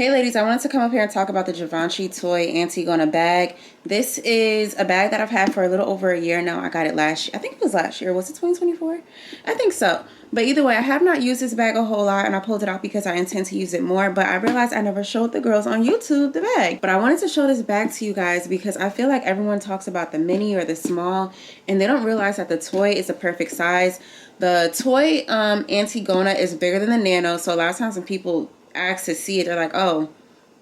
Hey ladies, I wanted to come up here and talk about the Givenchy Toy Antigona bag. This is a bag that I've had for a little over a year now. I got it last year. I think it was last year. Was it 2024? I think so. But either way, I have not used this bag a whole lot, and I pulled it out because I intend to use it more. But I realized I never showed the girls on YouTube the bag. But I wanted to show this bag to you guys because I feel like everyone talks about the mini or the small, and they don't realize that the toy is a perfect size. The toy Antigona is bigger than the nano, so a lot of times when people ask to see it, they're like, oh,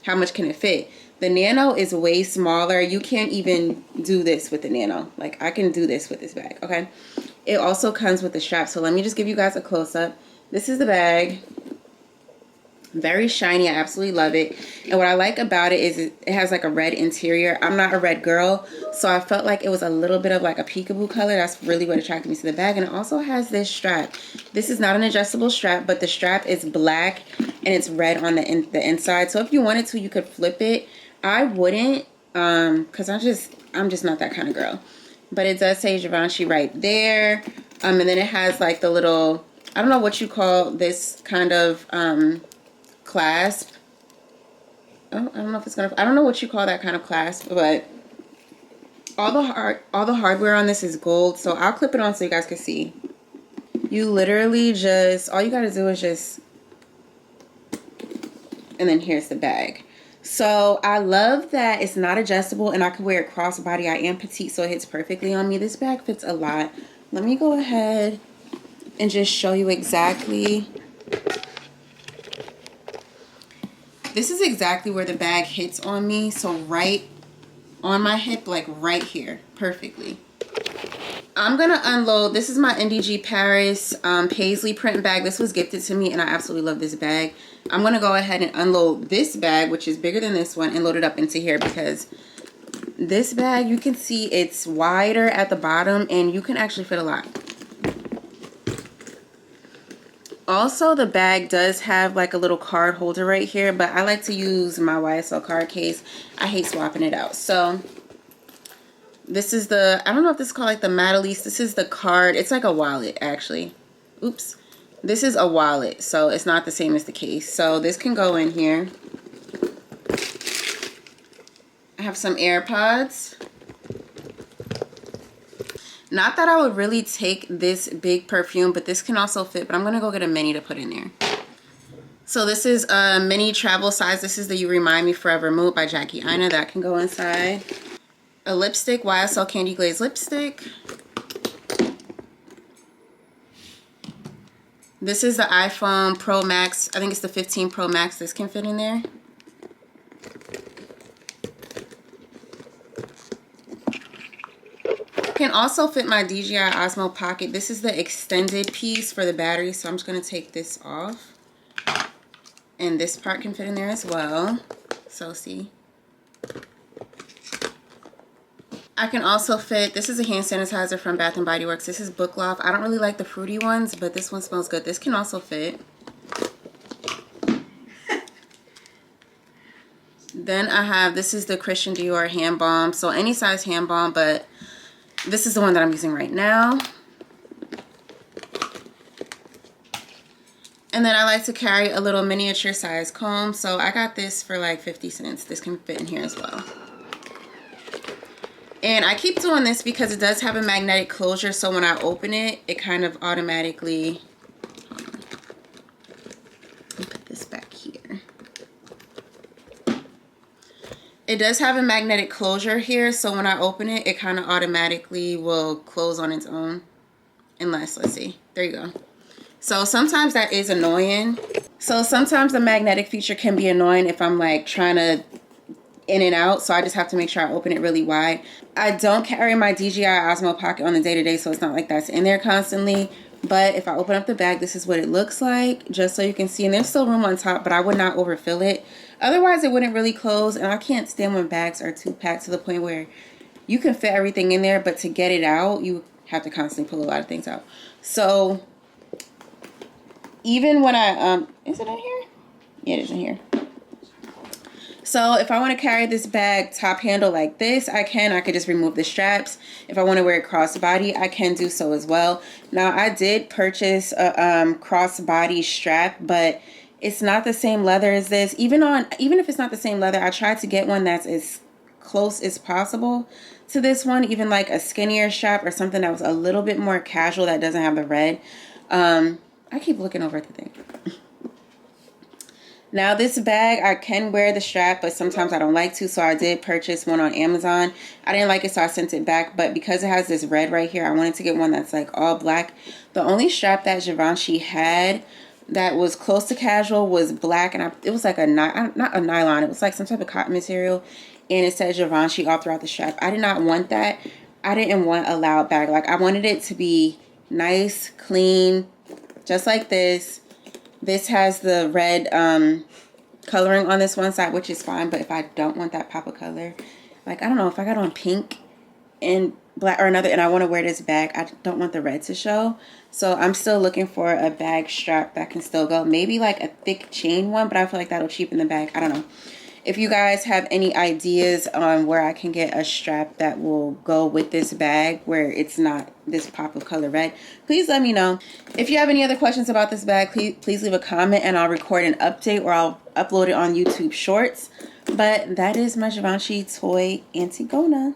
how much can it fit? The nano is way smaller. You can't even do this with the nano. Like, I can do this with this bag, okay? It also comes with the strap, so let me just give you guys a close-up. This is the bag. Very shiny. I absolutely love it. And what I like about it is it has like a red interior. I'm not a red girl, so I felt like it was a little bit of like a peekaboo color. That's really what attracted me to the bag. And it also has this strap. This is not an adjustable strap, but the strap is black and it's red on the inside. So if you wanted to, you could flip it. I wouldn't, because I'm just not that kind of girl. But it does say Givenchy right there. And then it has like the little, I don't know what you call this kind of clasp. Oh, I don't know if it's gonna, I don't know what you call that kind of clasp, but all the hardware on this is gold. So I'll clip it on so you guys can see. You literally just, all you gotta do is just, and then here's the bag. So I love that it's not adjustable and I can wear it crossbody. I am petite, so it hits perfectly on me. This bag fits a lot. Let me go ahead and just show you exactly. This is exactly where the bag hits on me. So right on my hip, like right here, perfectly. I'm gonna unload. This is my NDG Paris paisley print bag. This was gifted to me and I absolutely love this bag. I'm gonna go ahead and unload this bag, which is bigger than this one, and load it up into here because this bag, you can see it's wider at the bottom and you can actually fit a lot. Also, the bag does have like a little card holder right here, but I like to use my YSL card case. I hate swapping it out. So this is the, I don't know if this is called like the minimalist. This is the card. It's like a wallet actually. Oops. This is a wallet, so it's not the same as the case. So this can go in here. I have some AirPods. Not that I would really take this big perfume, but this can also fit, but I'm gonna go get a mini to put in there. So this is a mini travel size. This is the You Remind Me Forever Mood by Jackie Aina. That can go inside. A lipstick, YSL Candy Glaze lipstick. This is the iPhone Pro Max. I think it's the 15 Pro Max. This can fit in there. Can also fit my DJI Osmo pocket. This is the extended piece for the battery, so I'm just going to take this off. And this part can fit in there as well. So see. I can also fit, this is a hand sanitizer from Bath & Body Works. This is Book Loft. I don't really like the fruity ones, but this one smells good. This can also fit. Then I have, this is the Christian Dior hand balm. So any size hand balm, but this is the one that I'm using right now. And then I like to carry a little miniature size comb. So I got this for like 50 cents. This can fit in here as well. And I keep doing this because it does have a magnetic closure. So when I open it, it kind of automatically, let me put this back here. It does have a magnetic closure here, so when I open it, it kind of automatically will close on its own. Unless, let's see, there you go. So sometimes that is annoying. So sometimes the magnetic feature can be annoying if I'm like trying to in and out, so I just have to make sure I open it really wide. I don't carry my DJI Osmo pocket on the day-to-day, so it's not like that's in there constantly. But if I open up the bag, this is what it looks like, just so you can see. And there's still room on top, but I would not overfill it. Otherwise, it wouldn't really close. And I can't stand when bags are too packed to the point where you can fit everything in there, but to get it out, you have to constantly pull a lot of things out. So even when I, is it in here? Yeah, it is in here. So if I want to carry this bag top handle like this, I can. I could just remove the straps. If I want to wear it crossbody, I can do so as well. Now, I did purchase a crossbody strap, but It's not the same leather as this. Even if it's not the same leather, I tried to get one that's as close as possible to this one, even like a skinnier strap or something that was a little bit more casual that doesn't have the red. I keep looking over at the thing. Now this bag, I can wear the strap, but sometimes I don't like to, so I did purchase one on Amazon. I didn't like it, so I sent it back, but because it has this red right here, I wanted to get one that's like all black. The only strap that Givenchy had that was close to casual was black, and it was like not a nylon, it was like some type of cotton material, and it said Givenchy all throughout the strap. I did not want that. I didn't want a loud bag. Like, I wanted it to be nice, clean, just like this. This has the red coloring on this one side, which is fine. But if I don't want that pop of color, like, I don't know, if I got on pink and black or another, and I want to wear this bag, I don't want the red to show. So I'm still looking for a bag strap that can still go. Maybe like a thick chain one, but I feel like that'll cheapen the bag. I don't know. If you guys have any ideas on where I can get a strap that will go with this bag where it's not this pop of color red, please let me know. If you have any other questions about this bag, please leave a comment and I'll record an update or I'll upload it on YouTube Shorts. But that is my Givenchy Toy Antigona.